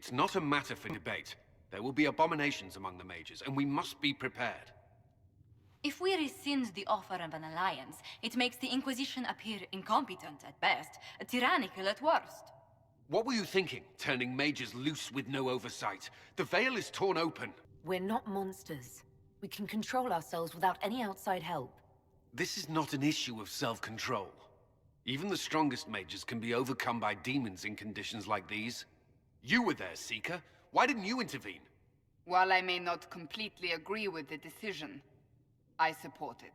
It's not a matter for debate. There will be abominations among the mages, and we must be prepared. If we rescind the offer of an alliance, it makes the Inquisition appear incompetent at best, tyrannical at worst. What were you thinking, turning mages loose with no oversight? The veil is torn open. We're not monsters. We can control ourselves without any outside help. This is not an issue of self-control. Even the strongest mages can be overcome by demons in conditions like these. You were there, Seeker. Why didn't you intervene? While I may not completely agree with the decision, I support it.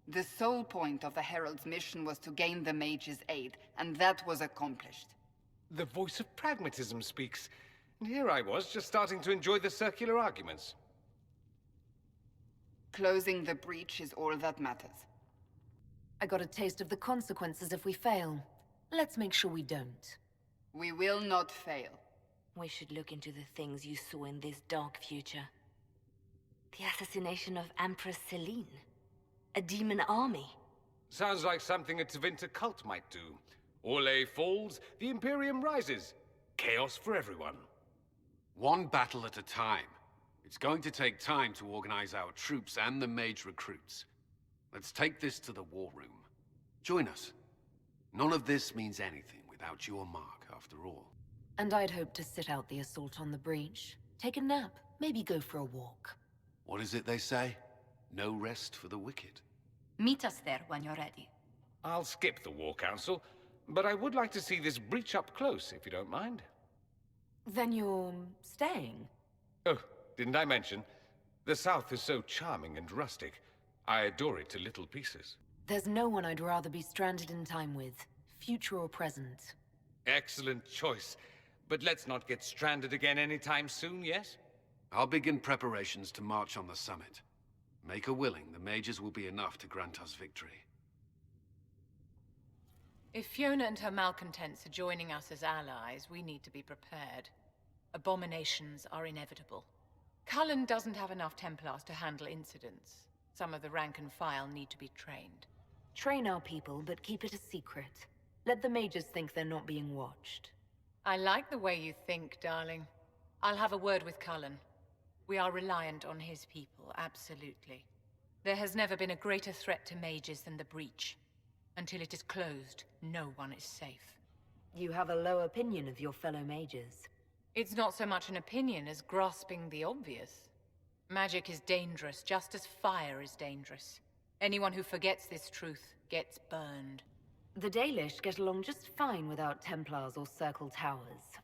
The sole point of the Herald's mission was to gain the mage's aid, and that was accomplished. The voice of pragmatism speaks. And here I was, just starting to enjoy the circular arguments. Closing the breach is all that matters. I got a taste of the consequences if we fail. Let's make sure we don't. We will not fail. We should look into the things you saw in this dark future. The assassination of Empress Celine. A demon army. Sounds like something a Tevinter cult might do. Orlais falls, the Imperium rises. Chaos for everyone. One battle at a time. It's going to take time to organize our troops and the mage recruits. Let's take this to the war room. Join us. None of this means anything without your mark, after all. And I'd hope to sit out the assault on the breach. Take a nap, maybe go for a walk. What is it they say? No rest for the wicked. Meet us there when you're ready. I'll skip the War Council, but I would like to see this breach up close, if you don't mind. Then you're staying? Oh, didn't I mention? The South is so charming and rustic. I adore it to little pieces. There's no one I'd rather be stranded in time with, future or present. Excellent choice. But let's not get stranded again anytime soon, yes? I'll begin preparations to march on the summit. Make a willing, the mages will be enough to grant us victory. If Fiona and her malcontents are joining us as allies, we need to be prepared. Abominations are inevitable. Cullen doesn't have enough Templars to handle incidents. Some of the rank and file need to be trained. Train our people, but keep it a secret. Let the mages think they're not being watched. I like the way you think, darling. I'll have a word with Cullen. We are reliant on his people, absolutely. There has never been a greater threat to mages than the breach. Until it is closed, no one is safe. You have a low opinion of your fellow mages. It's not so much an opinion as grasping the obvious. Magic is dangerous, just as fire is dangerous. Anyone who forgets this truth gets burned. The Dalish get along just fine without Templars or Circle Towers.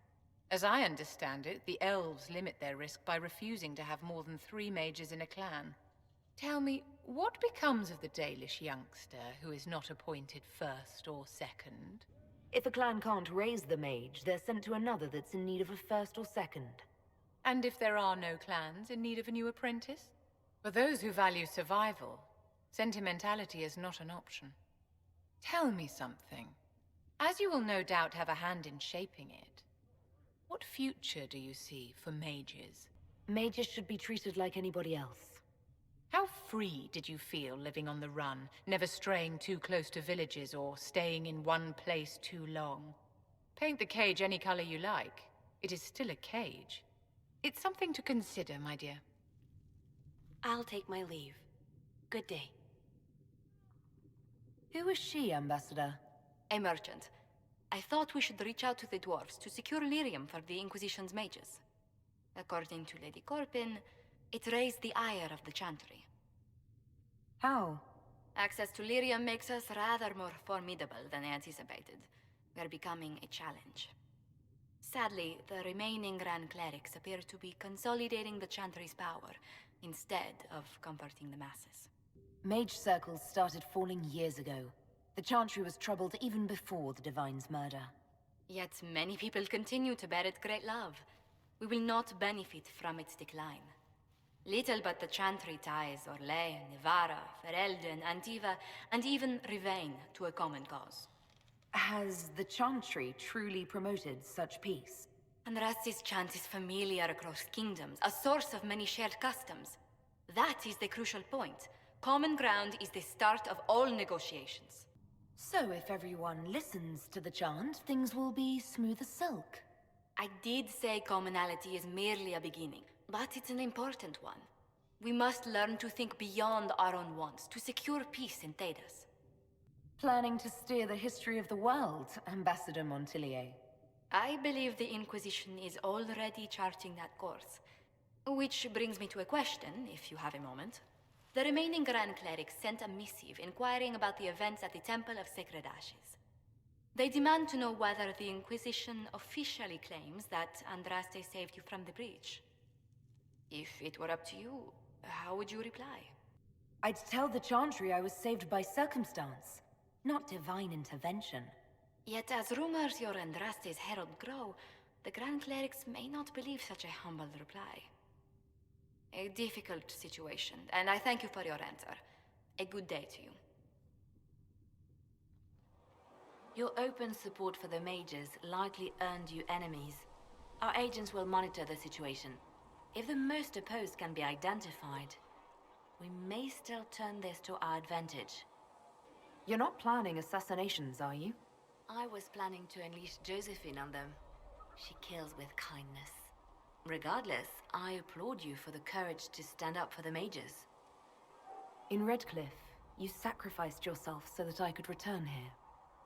As I understand it, the elves limit their risk by refusing to have more than 3 mages in a clan. Tell me, what becomes of the Dalish youngster who is not appointed first or second? If a clan can't raise the mage, they're sent to another that's in need of a first or second. And if there are no clans in need of a new apprentice? For those who value survival, sentimentality is not an option. Tell me something. As you will no doubt have a hand in shaping it, what future do you see for mages? Mages should be treated like anybody else. How free did you feel living on the run, never straying too close to villages or staying in one place too long? Paint the cage any color you like. It is still a cage. It's something to consider, my dear. I'll take my leave. Good day. Who is she, Ambassador? A merchant. I thought we should reach out to the dwarves to secure lyrium for the Inquisition's mages. According to Lady Corpin, it raised the ire of the Chantry. How? Access to lyrium makes us rather more formidable than anticipated. We're becoming a challenge. Sadly, the remaining Grand Clerics appear to be consolidating the Chantry's power, instead of comforting the masses. Mage circles started falling years ago. The Chantry was troubled even before the Divine's murder. Yet many people continue to bear it great love. We will not benefit from its decline. Little but the Chantry ties Orlais, Nevarra, Ferelden, Antiva, and even Rivain to a common cause. Has the Chantry truly promoted such peace? Andrasti's chant is familiar across kingdoms, a source of many shared customs. That is the crucial point. Common ground is the start of all negotiations. So if everyone listens to the chant, things will be smooth as silk. I did say commonality is merely a beginning, but it's an important one. We must learn to think beyond our own wants to secure peace in Thedas. Planning to steer the history of the world, Ambassador Montillier. I believe the Inquisition is already charting that course. Which brings me to a question, if you have a moment. The remaining Grand Clerics sent a missive inquiring about the events at the Temple of Sacred Ashes. They demand to know whether the Inquisition officially claims that Andraste saved you from the breach. If it were up to you, how would you reply? I'd tell the Chantry I was saved by circumstance, not divine intervention. Yet as rumors your Andraste's herald grow, the Grand Clerics may not believe such a humble reply. A difficult situation, and I thank you for your answer. A good day to you. Your open support for the mages likely earned you enemies. Our agents will monitor the situation. If the most opposed can be identified, we may still turn this to our advantage. You're not planning assassinations, are you? I was planning to unleash Josephine on them. She kills with kindness. Regardless, I applaud you for the courage to stand up for the mages. In Redcliffe, you sacrificed yourself so that I could return here.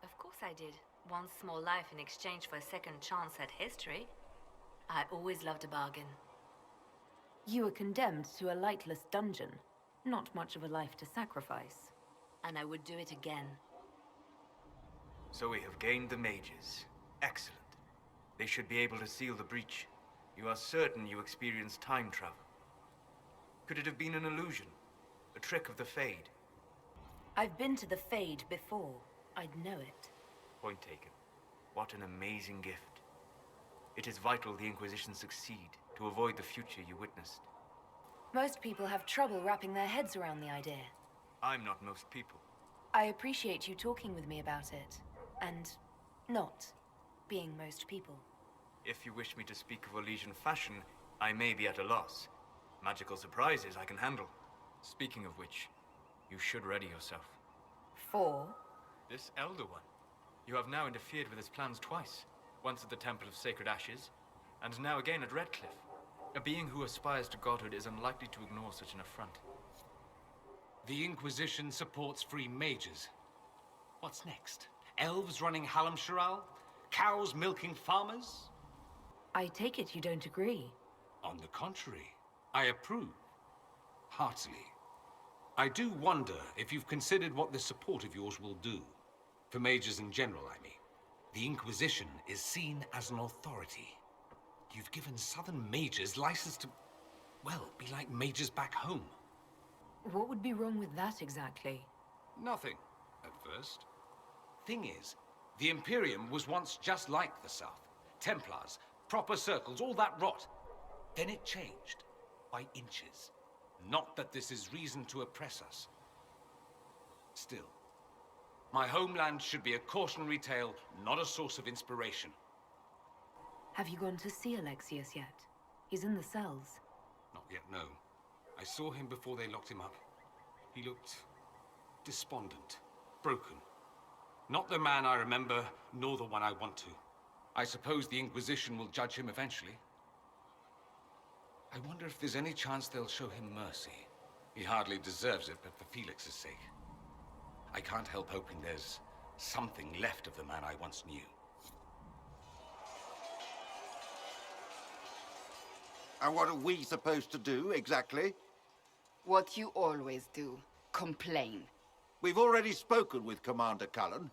Of course I did. One small life in exchange for a second chance at history. I always loved a bargain. You were condemned to a lightless dungeon. Not much of a life to sacrifice. And I would do it again. So we have gained the mages. Excellent. They should be able to seal the breach. You are certain you experienced time travel. Could it have been an illusion? A trick of the Fade? I've been to the Fade before. I'd know it. Point taken. What an amazing gift. It is vital the Inquisition succeed to avoid the future you witnessed. Most people have trouble wrapping their heads around the idea. I'm not most people. I appreciate you talking with me about it. And not being most people. If you wish me to speak of Elysian fashion, I may be at a loss. Magical surprises I can handle. Speaking of which, you should ready yourself. For? This Elder One. You have now interfered with his plans twice. Once at the Temple of Sacred Ashes, and now again at Redcliffe. A being who aspires to godhood is unlikely to ignore such an affront. The Inquisition supports free mages. What's next? Elves running Hallam-Sharal? Cows milking farmers? I take it you don't agree. On the contrary, I approve. Heartily. I do wonder if you've considered what this support of yours will do. For mages in general, I mean. The Inquisition is seen as an authority. You've given Southern mages license to, well, be like mages back home. What would be wrong with that exactly? Nothing, at first. Thing is, the Imperium was once just like the South. Templars, proper circles, all that rot. Then it changed, by inches. Not that this is reason to oppress us. Still, my homeland should be a cautionary tale, not a source of inspiration. Have you gone to see Alexius yet? He's in the cells. Not yet, no. I saw him before they locked him up. He looked despondent, broken. Not the man I remember, nor the one I want to. I suppose the Inquisition will judge him eventually. I wonder if there's any chance they'll show him mercy. He hardly deserves it, but for Felix's sake. I can't help hoping there's something left of the man I once knew. And what are we supposed to do, exactly? What you always do. Complain. We've already spoken with Commander Cullen.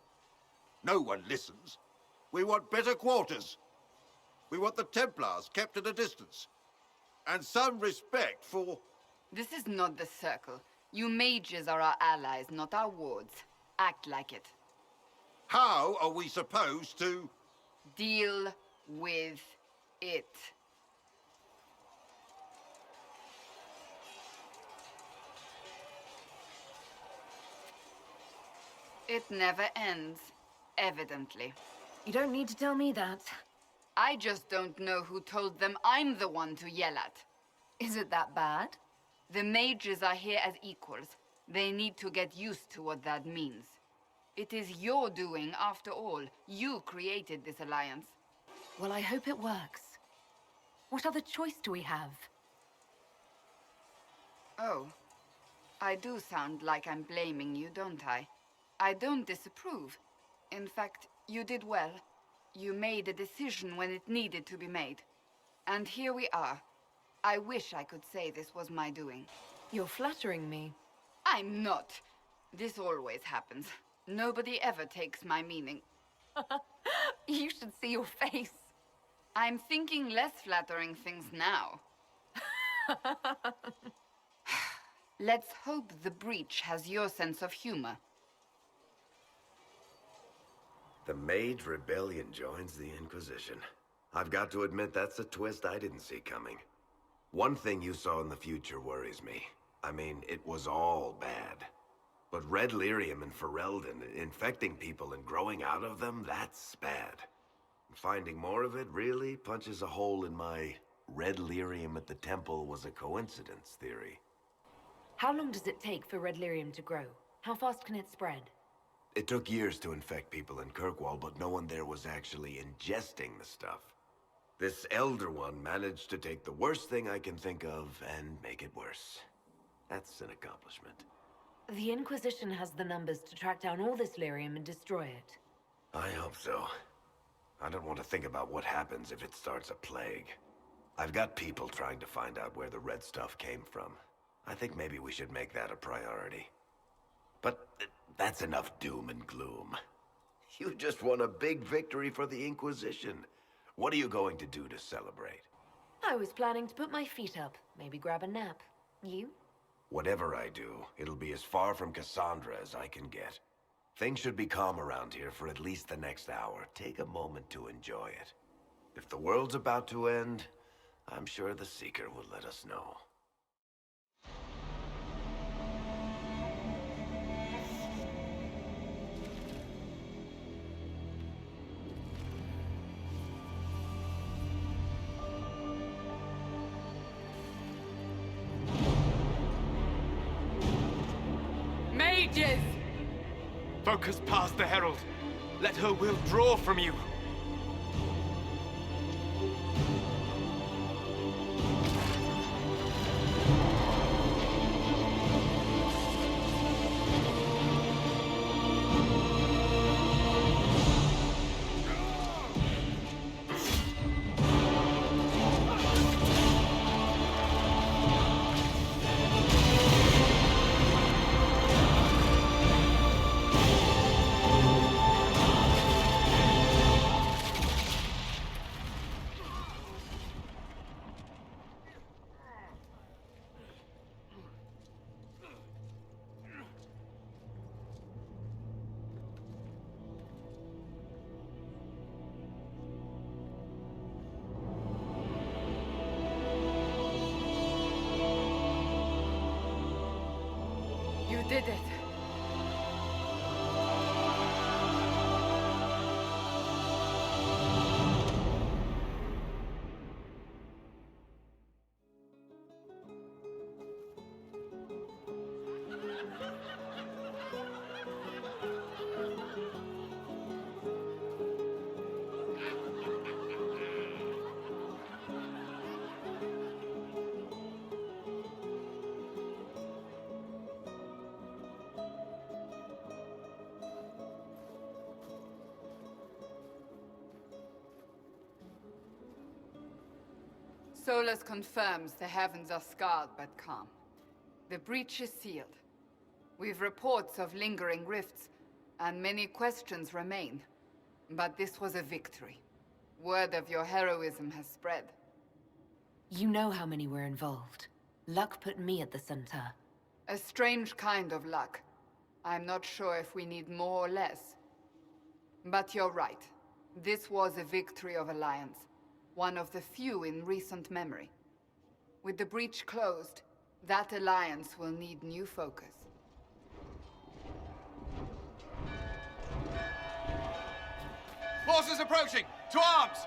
No one listens. We want better quarters. We want the Templars kept at a distance. And some respect for... This is not the Circle. You mages are our allies, not our wards. Act like it. How are we supposed to... Deal with it. It never ends, evidently. You don't need to tell me that. I just don't know who told them I'm the one to yell at. Is it that bad? The mages are here as equals. They need to get used to what that means. It is your doing, after all. You created this alliance. Well, I hope it works. What other choice do we have? Oh. I do sound like I'm blaming you, don't I? I don't disapprove. In fact, you did well. You made a decision when it needed to be made. And here we are. I wish I could say this was my doing. You're flattering me. I'm not. This always happens. Nobody ever takes my meaning. You should see your face. I'm thinking less flattering things now. Let's hope the breach has your sense of humor. The Mage Rebellion joins the Inquisition. I've got to admit that's a twist I didn't see coming. One thing you saw in the future worries me. I mean, it was all bad. But Red Lyrium and Ferelden, infecting people and growing out of them, that's bad. Finding more of it really punches a hole in my Red Lyrium at the temple was a coincidence theory. How long does it take for Red Lyrium to grow? How fast can it spread? It took years to infect people in Kirkwall, but no one there was actually ingesting the stuff. This Elder One managed to take the worst thing I can think of and make it worse. That's an accomplishment. The Inquisition has the numbers to track down all this lyrium and destroy it. I hope so. I don't want to think about what happens if it starts a plague. I've got people trying to find out where the red stuff came from. I think maybe we should make that a priority. But that's enough doom and gloom. You just won a big victory for the Inquisition. What are you going to do to celebrate? I was planning to put my feet up, maybe grab a nap. You? Whatever I do, it'll be as far from Cassandra as I can get. Things should be calm around here for at least the next hour. Take a moment to enjoy it. If the world's about to end, I'm sure the Seeker will let us know. Mages! Focus past the Herald. Let her will draw from you. You did it. Solus confirms the heavens are scarred but calm. The breach is sealed. We've reports of lingering rifts, and many questions remain. But this was a victory. Word of your heroism has spread. You know how many were involved. Luck put me at the center. A strange kind of luck. I'm not sure if we need more or less. But you're right. This was a victory of Alliance. One of the few in recent memory. With the breach closed, that alliance will need new focus. Forces approaching! To arms!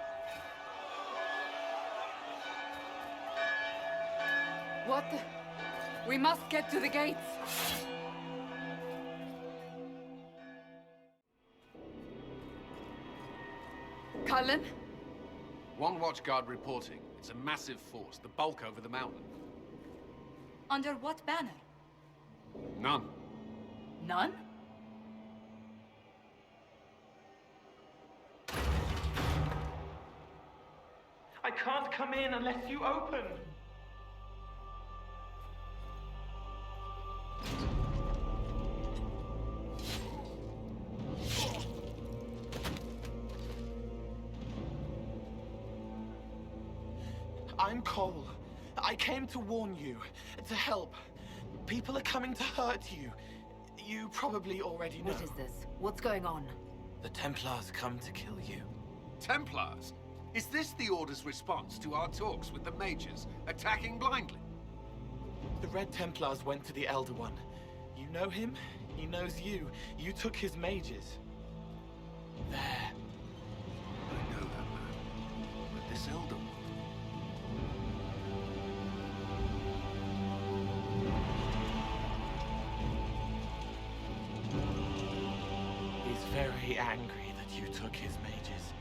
What the... We must get to the gates! Cullen? One watchguard reporting. It's a massive force, the bulk over the mountain. Under what banner? None. None? I can't come in unless you open. I'm Cole. I came to warn you, to help. People are coming to hurt you. You probably already know. What is this? What's going on? The Templars come to kill you. Templars? Is this the Order's response to our talks with the mages, attacking blindly? The Red Templars went to the Elder One. You know him? He knows you. You took his mages. There. I know that man. But this Elder One... He's very angry that you took his mages.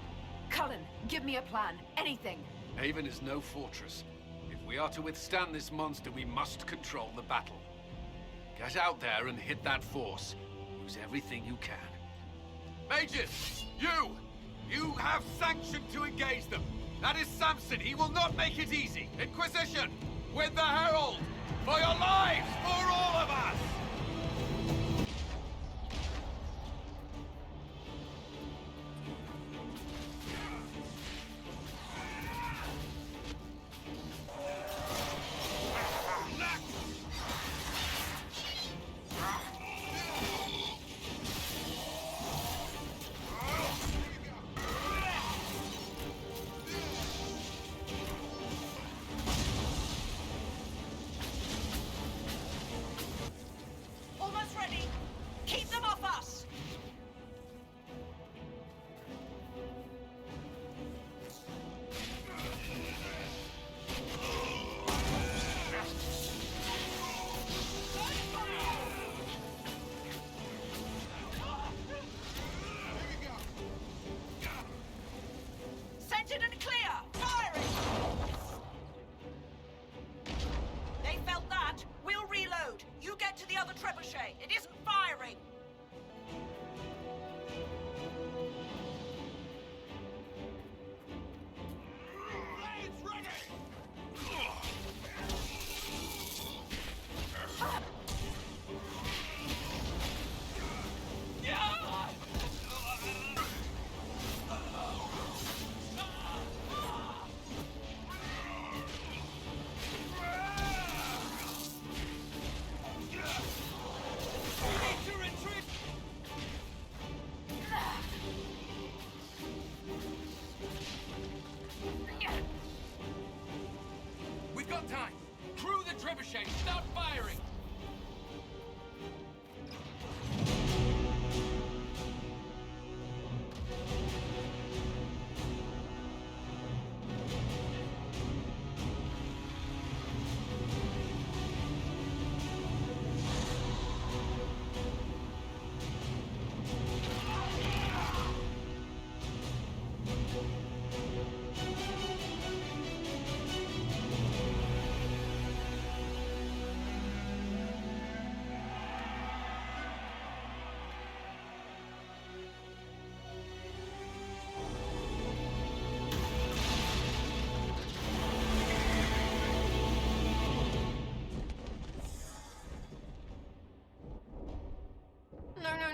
Cullen, give me a plan. Anything. Haven is no fortress. If we are to withstand this monster, we must control the battle. Get out there and hit that force. Use everything you can. Mages! You! You have sanction to engage them! That is Samson! He will not make it easy! Inquisition! With the Herald! For your lives! For all of us! Almost ready. Keep them off us. Centered and clear. Firing. They felt that. We'll reload. You get to the other trebuchet. It isn't firing. We've got time! Crew the trebuchet! Start firing!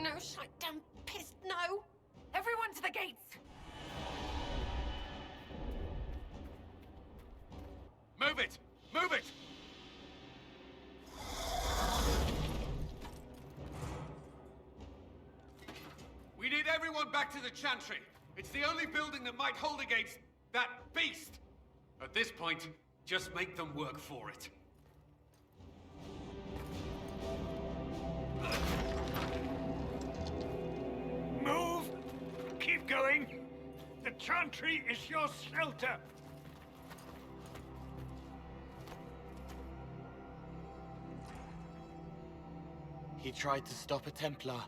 No, shut down, pissed, no! Everyone to the gates! Move it! Move it! We need everyone back to the Chantry. It's the only building that might hold against that beast. At this point, just make them work for it. Move! Keep going! The Chantry is your shelter! He tried to stop a Templar.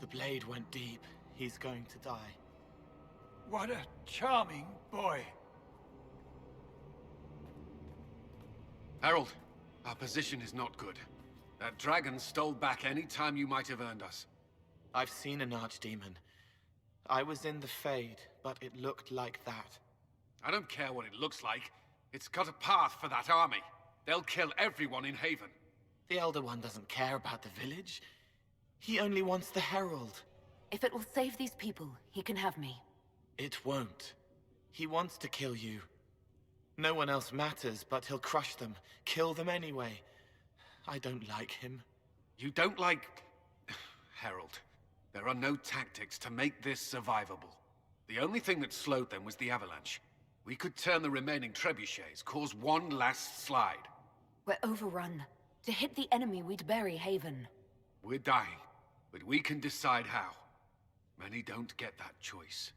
The blade went deep. He's going to die. What a charming boy. Harold, our position is not good. That dragon stole back any time you might have earned us. I've seen an archdemon. I was in the Fade, but it looked like that. I don't care what it looks like. It's got a path for that army. They'll kill everyone in Haven. The Elder One doesn't care about the village. He only wants the Herald. If it will save these people, he can have me. It won't. He wants to kill you. No one else matters, but he'll crush them, kill them anyway. I don't like him. You don't like... Herald, there are no tactics to make this survivable. The only thing that slowed them was the avalanche. We could turn the remaining trebuchets, cause one last slide. We're overrun. To hit the enemy, we'd bury Haven. We're dying, but we can decide how. Many don't get that choice.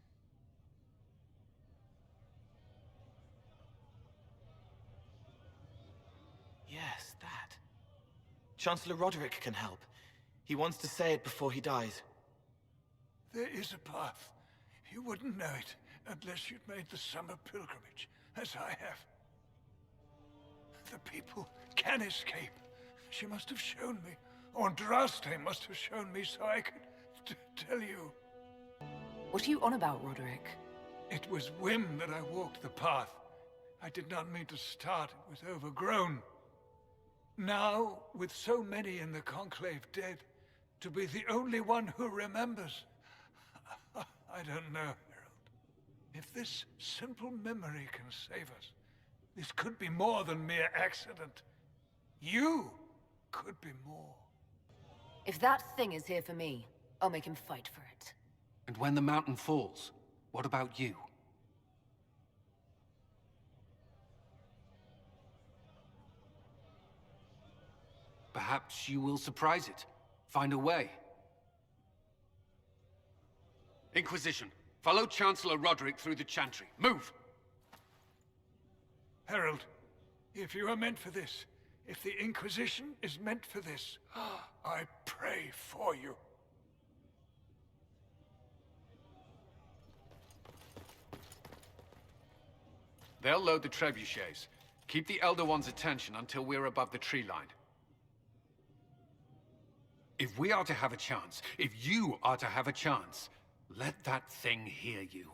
Yes, that. Chancellor Roderick can help. He wants to say it before he dies. There is a path. You wouldn't know it unless you'd made the summer pilgrimage, as I have. The people can escape. She must have shown me. Or Andraste must have shown me so I could tell you. What are you on about, Roderick? It was whim that I walked the path. I did not mean to start. It was overgrown. Now, with so many in the Conclave dead, to be the only one who remembers... I don't know, Harold. If this simple memory can save us, this could be more than mere accident. You could be more. If that thing is here for me, I'll make him fight for it. And when the mountain falls, what about you? Perhaps you will surprise it. Find a way. Inquisition, follow Chancellor Roderick through the Chantry. Move! Harold, if you are meant for this, if the Inquisition is meant for this, I pray for you. They'll load the trebuchets. Keep the Elder One's attention until we're above the tree line. If we are to have a chance, if you are to have a chance, let that thing hear you.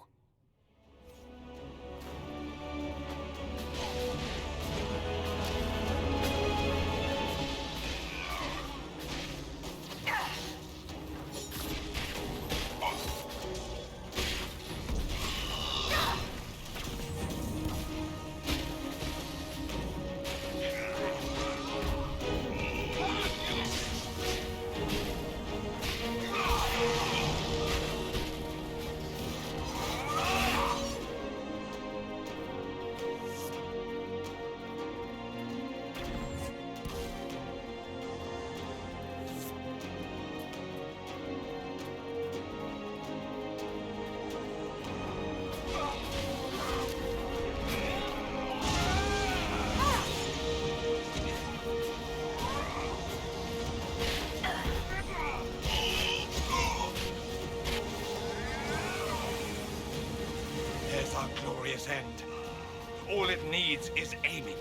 There's our glorious end. All it needs is aiming.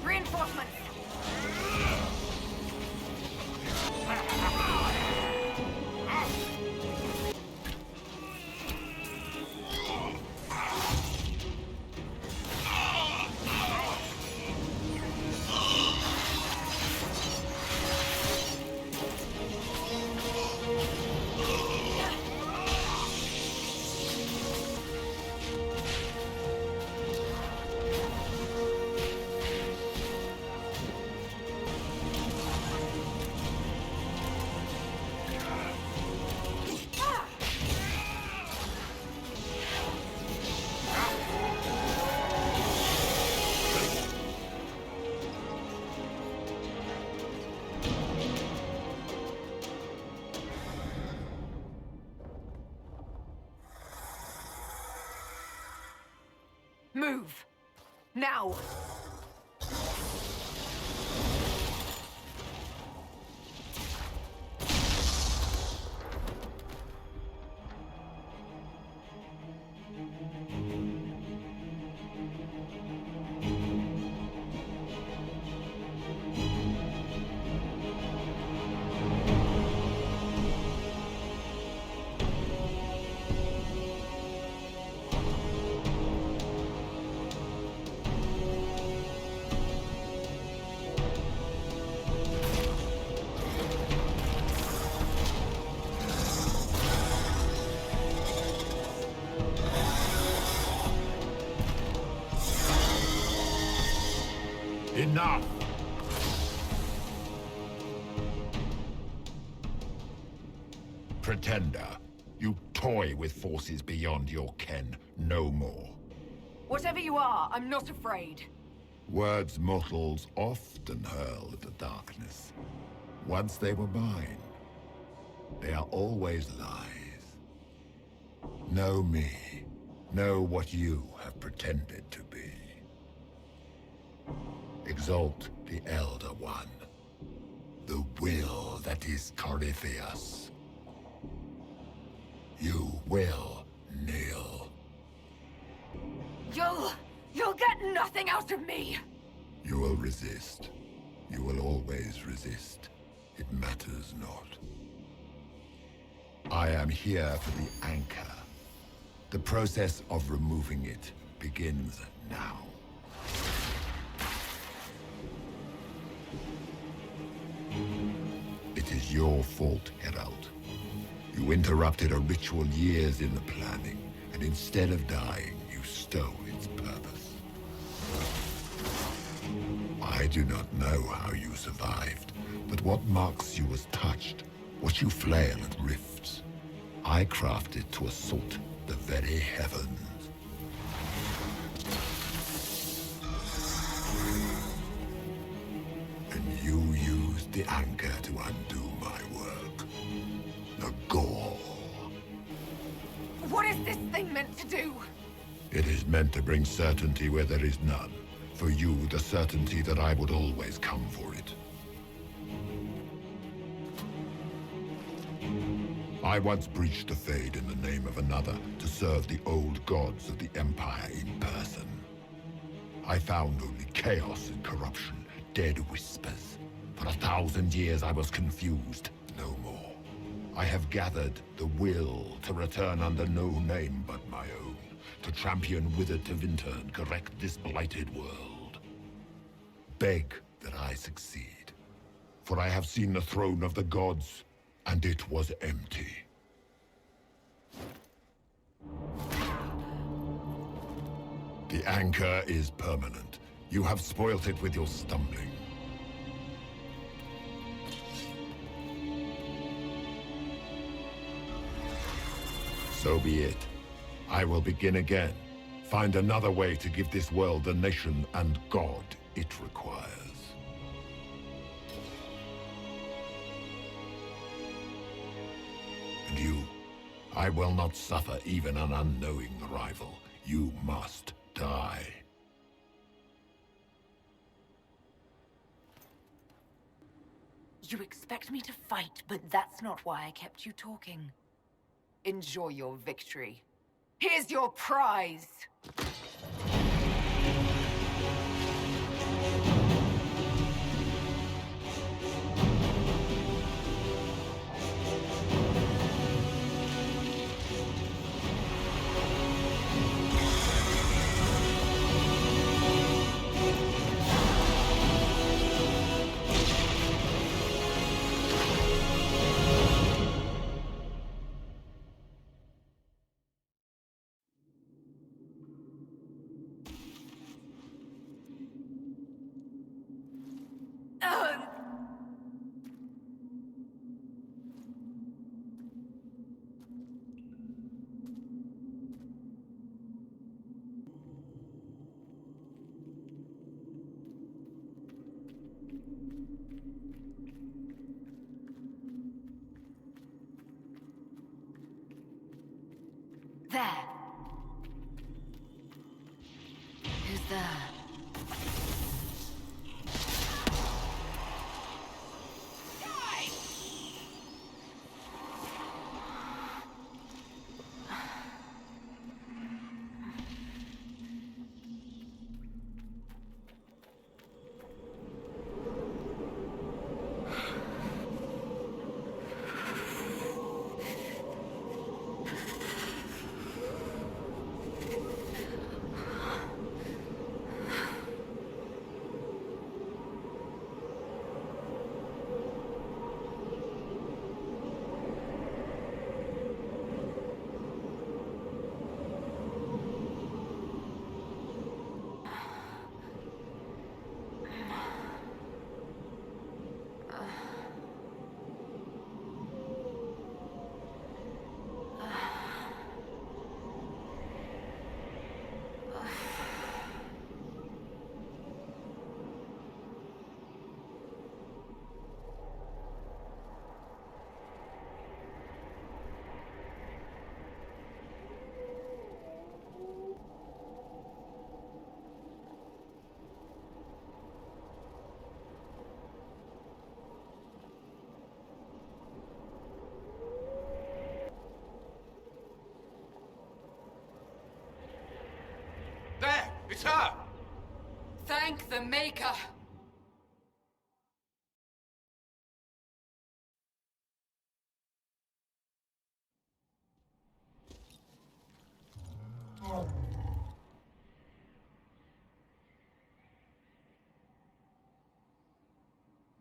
Reinforcements! Move! Now! Enough! Pretender, you toy with forces beyond your ken, no more. Whatever you are, I'm not afraid. Words mortals often hurl at the darkness. Once they were mine, they are always lies. Know me. Know what you have pretended to be. Exalt the Elder One. The will that is Corypheus. You will kneel. You'll get nothing out of me! You will resist. You will always resist. It matters not. I am here for the anchor. The process of removing it begins now. It is your fault, Herald. You interrupted a ritual years in the planning, and instead of dying, you stole its purpose. I do not know how you survived, but what marks you as touched, what you flail at rifts, I crafted to assault the very heavens. And you used the anchor to undo my work. The gore. What is this thing meant to do? It is meant to bring certainty where there is none. For you, the certainty that I would always come for it. I once breached the Fade in the name of another to serve the old gods of the Empire in person. I found only chaos and corruption, dead whispers. For 1,000 years I was confused, no more. I have gathered the will to return under no name but my own, to champion withered to winter and correct this blighted world. Beg that I succeed, for I have seen the throne of the gods, and it was empty. The anchor is permanent. You have spoilt it with your stumbling. So be it. I will begin again. Find another way to give this world the nation and God it requires. And you, I will not suffer even an unknowing rival. You must die. You expect me to fight, but that's not why I kept you talking. Enjoy your victory. Here's your prize! There. there. There! It's her! Thank the Maker!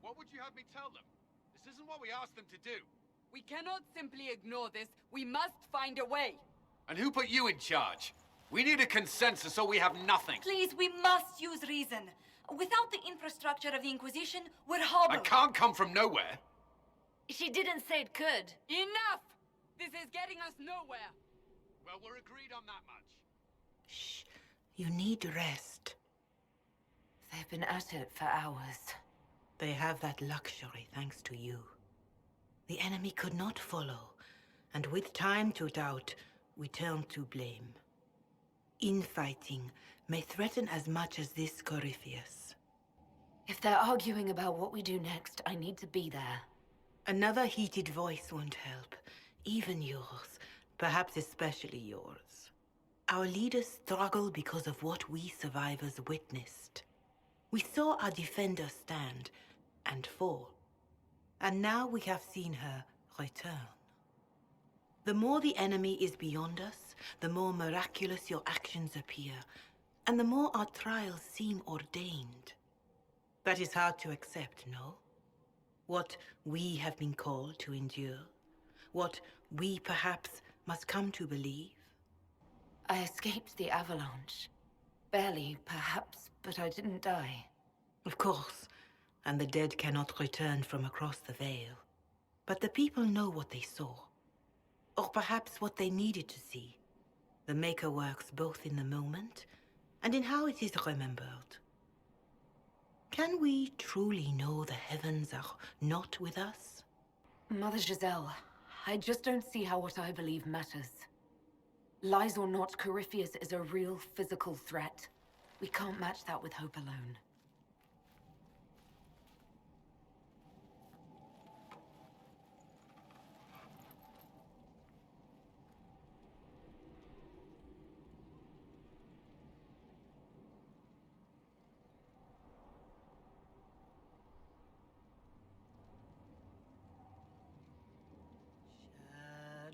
What would you have me tell them? This isn't what we asked them to do. We cannot simply ignore this. We must find a way. And who put you in charge? We need a consensus or we have nothing. Please, we must use reason. Without the infrastructure of the Inquisition, we're hobbled. I can't come from nowhere. She didn't say it could. Enough! This is getting us nowhere. Well, we're agreed on that much. Shh. You need rest. They've been at it for hours. They have that luxury thanks to you. The enemy could not follow, and with time to doubt, we turn to blame. Infighting may threaten as much as this Corypheus. If they're arguing about what we do next, I need to be there. Another heated voice won't help. Even yours. Perhaps especially yours. Our leaders struggle because of what we survivors witnessed. We saw our defender stand and fall. And now we have seen her return. The more the enemy is beyond us, the more miraculous your actions appear, and the more our trials seem ordained. That is hard to accept, no? What we have been called to endure, what we perhaps must come to believe. I escaped the avalanche. Barely, perhaps, but I didn't die. Of course, and the dead cannot return from across the veil. But the people know what they saw. Or perhaps what they needed to see. The Maker works both in the moment and in how it is remembered. Can we truly know the heavens are not with us? Mother Giselle, I just don't see how what I believe matters. Lies or not, Corypheus is a real physical threat. We can't match that with hope alone.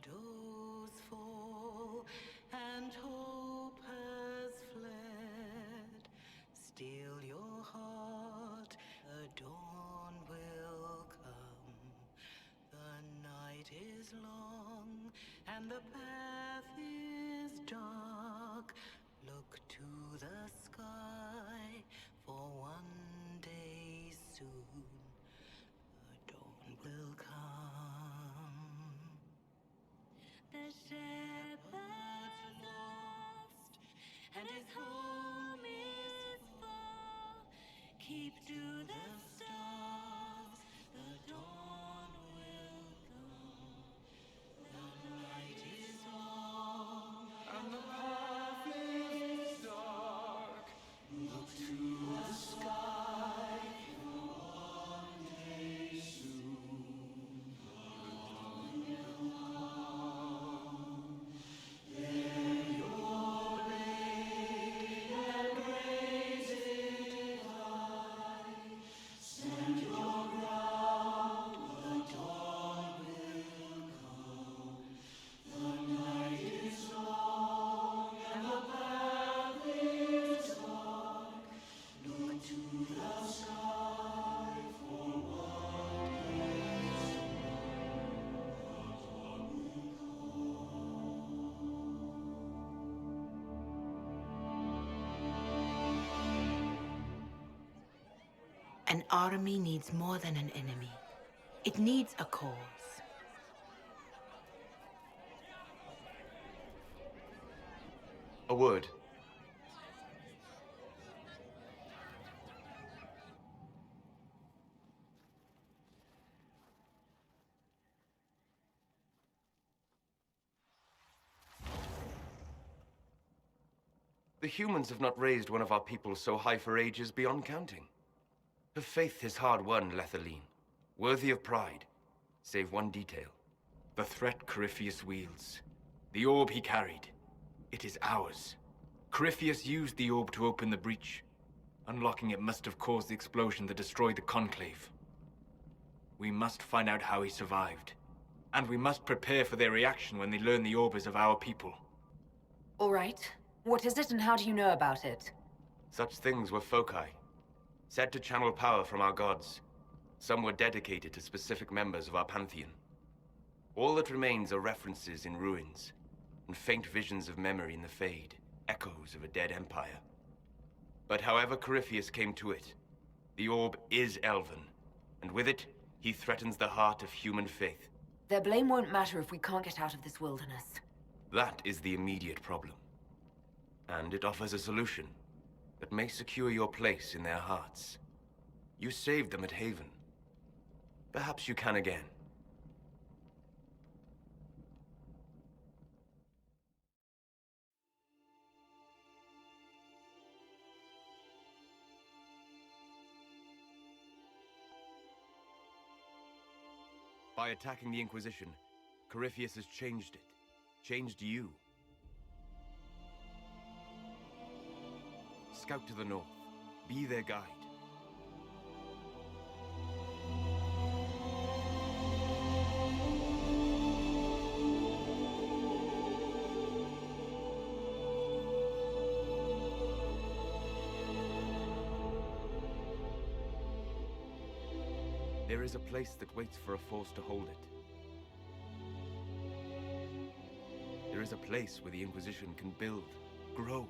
Shadows fall and hope has fled. Still your heart, the dawn will come. The night is long and the path is dark. Look to the sky, for one day soon the dawn will come. The shepherd's lost, and his home is far. Keep to the stars, the dawn will come. The night is long, and the path is dark. An army needs more than an enemy. It needs a cause. A word. The humans have not raised one of our people so high for ages beyond counting. Her faith is hard-won, Lethaline, worthy of pride, save one detail. The threat Corypheus wields. The orb he carried. It is ours. Corypheus used the orb to open the breach. Unlocking it must have caused the explosion that destroyed the Conclave. We must find out how he survived. And we must prepare for their reaction when they learn the orb is of our people. All right. What is it and how do you know about it? Such things were foci, said to channel power from our gods. Some were dedicated to specific members of our pantheon. All that remains are references in ruins, and faint visions of memory in the Fade, echoes of a dead empire. But however Corypheus came to it, the orb is Elven, and with it, he threatens the heart of human faith. Their blame won't matter if we can't get out of this wilderness. That is the immediate problem. And it offers a solution that may secure your place in their hearts. You saved them at Haven. Perhaps you can again. By attacking the Inquisition, Corypheus has changed it. Changed you. Scout to the north. Be their guide. There is a place that waits for a force to hold it. There is a place where the Inquisition can build, grow,